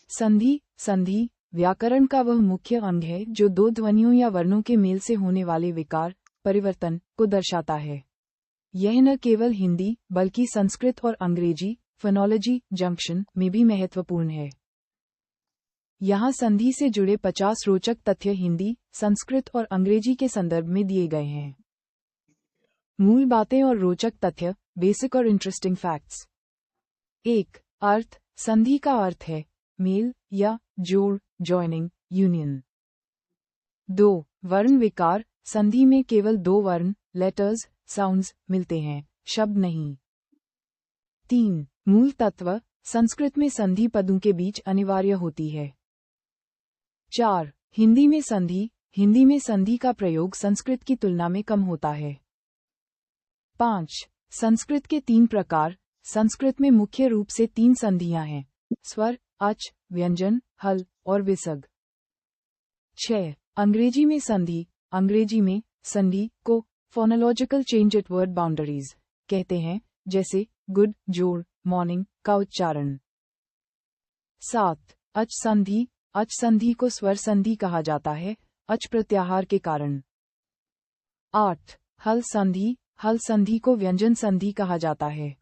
संधि संधि व्याकरण का वह मुख्य अंग है जो दो ध्वनियों या वर्णों के मेल से होने वाले विकार परिवर्तन को दर्शाता है। यह न केवल हिंदी बल्कि संस्कृत और अंग्रेजी फोनोलॉजी जंक्शन में भी महत्वपूर्ण है। यहाँ संधि से जुड़े 50 रोचक तथ्य हिंदी, संस्कृत और अंग्रेजी के संदर्भ में दिए गए हैं। मूल बातें और रोचक तथ्य, बेसिक और इंटरेस्टिंग फैक्ट्स। 1. अर्थ। संधि का अर्थ है मेल या जोड़, जॉइनिंग, यूनियन। 2. वर्ण विकार। संधि में केवल 2 वर्ण, लेटर्स, साउंड्स मिलते हैं, शब्द नहीं। 3. मूल तत्व। संस्कृत में संधि पदों के बीच अनिवार्य होती है। 4. हिंदी में संधि। हिंदी में संधि का प्रयोग संस्कृत की तुलना में कम होता है। 5. संस्कृत के 3 प्रकार। संस्कृत में मुख्य रूप से 3 संधियां हैं, स्वर, अच, व्यंजन, हल और विसर्ग। 6. अंग्रेजी में संधि। अंग्रेजी में संधि को phonological change at word boundaries कहते हैं, जैसे गुड, जोड़, मॉर्निंग का उच्चारण। 7. अच संधि। अच संधि को स्वर संधि कहा जाता है, अच प्रत्याहार के कारण। 8. हल संधि। हल संधि को व्यंजन संधि कहा जाता है।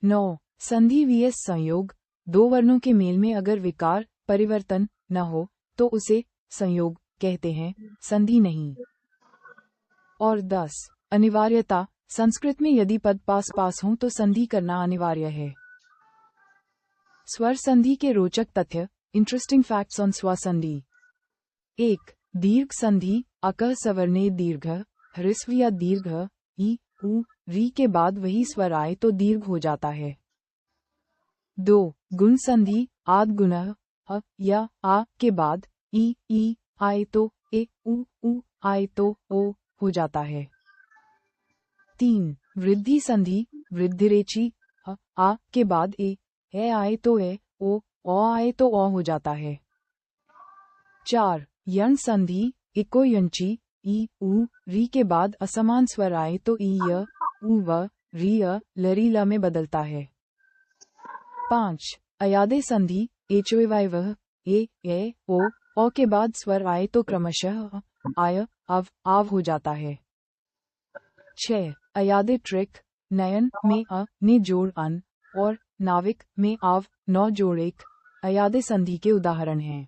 9. संधि vs संयोग। 2 वर्णों के मेल में अगर विकार परिवर्तन न हो तो उसे संयोग कहते हैं, संधि नहीं। और 10. अनिवार्यता। संस्कृत में यदि पद पास हों तो संधि करना अनिवार्य है। स्वर संधि के रोचक तथ्य, इंटरेस्टिंग फैक्ट्स ऑन स्वर संधि। 1. दीर्घ संधि। अकः सवर्णे दीर्घ, ह्रस्व या दीर्घ ई, उ, री के बाद वही स्वर आए तो दीर्घ हो जाता है। 2. गुण संधि। आद गुणः, अ या आ के बाद ई आए तो ए, उ आए तो ओ हो जाता है। 3. वृद्धि संधि। वृद्धिरेचि। आ के बाद ए आए तो ए, ओ आए तो ओ हो जाता है। 4. यण संधि। इको यंची। ई, उ, री के बाद असमान स्वर आए तो ई य, उ व, री य, लरी ल में बदलता है। 5. अयादे संधि। एचोवाय वह, ए, ओ के बाद स्वर आए तो क्रमशः आय, अव, आव हो जाता है। 6. अयादे ट्रिक। नयन में अ ने जोड़ अन और नाविक में आव नौ जोड़ एक अयादे संधि के उदाहरण हैं।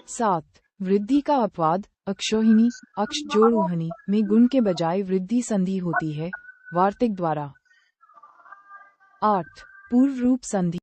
7. वृद्धि का अपवाद। अक्षोहिणी। अक्ष जोड़ उहनी में गुण के बजाय वृद्धि संधि होती है, वार्तिक द्वारा। 8. पूर्व रूप संधि।